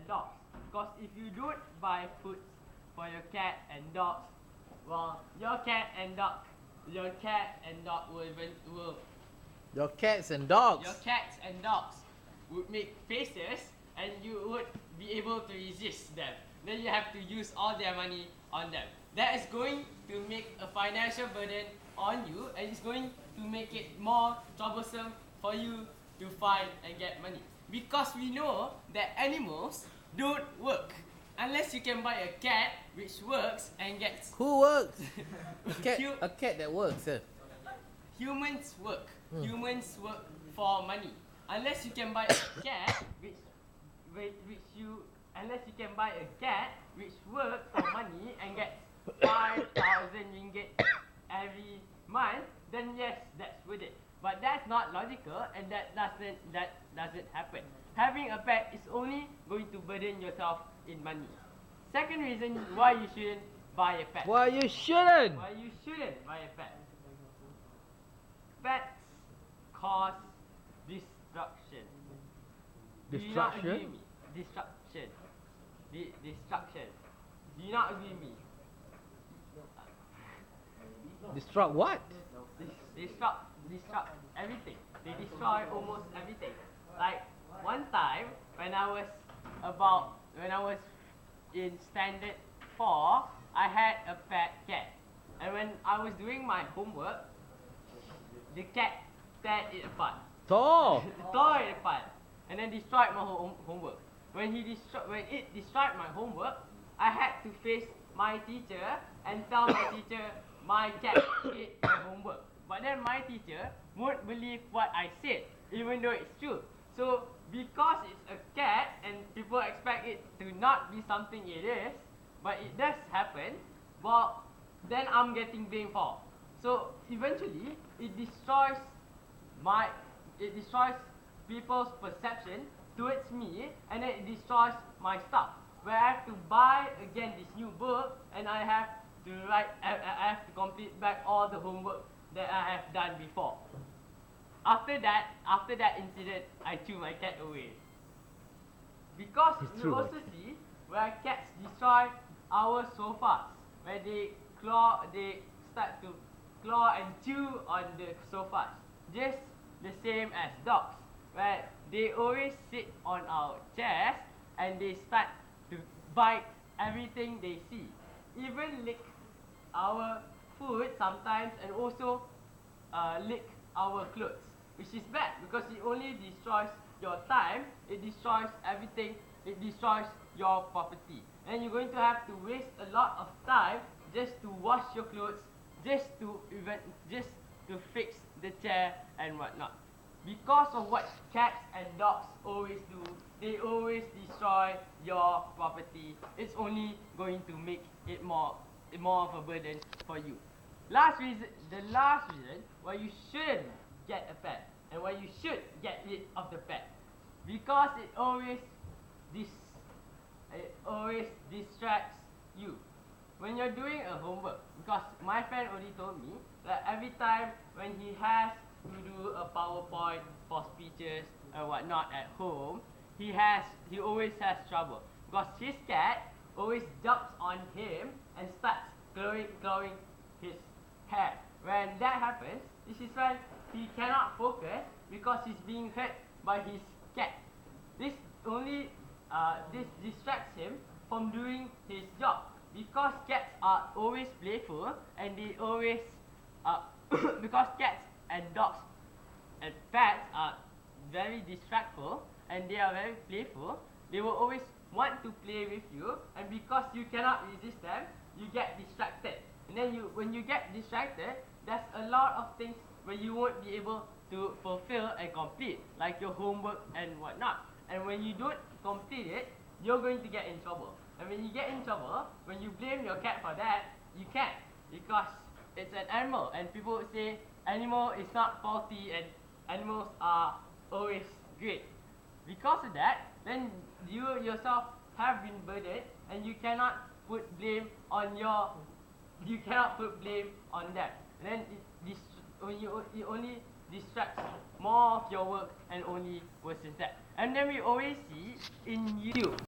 and dogs. Because if you don't buy food for your cat and dogs, well, your cat and dog will Your cats and dogs. your cats and dogs would make faces, and you would be able to resist them. Then you have to use all their money on them. That is going to make a financial burden on you, and it's going to make it more troublesome for you to find and get money. Because we know that animals don't work. Unless you can buy a cat which works and gets... Who works? A cat that works. Humans work. Humans work for money. Unless you can buy a cat unless you can buy a cat which works for money and gets 5,000 ringgit every month, then yes, that's worth it. But that's not logical, and that doesn't happen. Having a pet is only going to burden yourself in money. Second reason why you shouldn't buy a pet. Why you shouldn't? Why you shouldn't buy a pet. Pets cause destruction. Do you not agree with me? Destruction. Destruction. Do you not agree with me? Destruct what? Destruct everything. They destroy almost everything. Like one time when I was in standard 4, I had a pet cat. And when I was doing my homework, the cat tear it apart. Tore it apart. And then destroyed my homework. When it destroyed my homework, I had to face my teacher and tell my teacher my cat ate my homework. But then my teacher won't believe what I said, even though it's true. So because it's a cat and people expect it to not be something it is, but it does happen, well, then I'm getting blamed for. So eventually it destroys people's perception towards me, and then it destroys my stuff. Where I have to buy again this new book, and I have to complete back all the homework that I have done before. After that incident, I threw my cat away. Because you also see where cats destroy our sofas, where they start to claw and chew on the sofas. Just the same as dogs, where they always sit on our chairs and they start to bite everything they see. Even lick our food sometimes, and also lick our clothes, which is bad because it only destroys your time, it destroys everything, it destroys your property, and you're going to have to waste a lot of time just to wash your clothes, just to fix the chair and whatnot. Because of what cats and dogs always do, they always destroy your property. It's only going to make it more of a burden for you. The last reason why you shouldn't get a pet and why you should get rid of the pet, because it always distracts you when you're doing a homework. Because my friend already told me that every time when he has to do a PowerPoint for speeches or whatnot at home, he always has trouble because his cat always jumps on him and starts clawing his hair. When that happens, this is when he cannot focus because he's being hurt by his cat. This distracts him from doing his job, because cats are always playful, and they always because cats and dogs and pets are very distractful and they are very playful, they will always want to play with you, and because you cannot resist them, you get distracted. And then when you get distracted, there's a lot of things where you won't be able to fulfill and complete, like your homework and whatnot. And when you don't complete it, you're going to get in trouble. And when you get in trouble, when you blame your cat for that, you can't, because it's an animal, and people would say animal is not faulty and animals are always great. Because of that, then you yourself have been burdened, and you cannot put blame on them. And then it only distracts more of your work and only worsens that. And then we always see in YouTube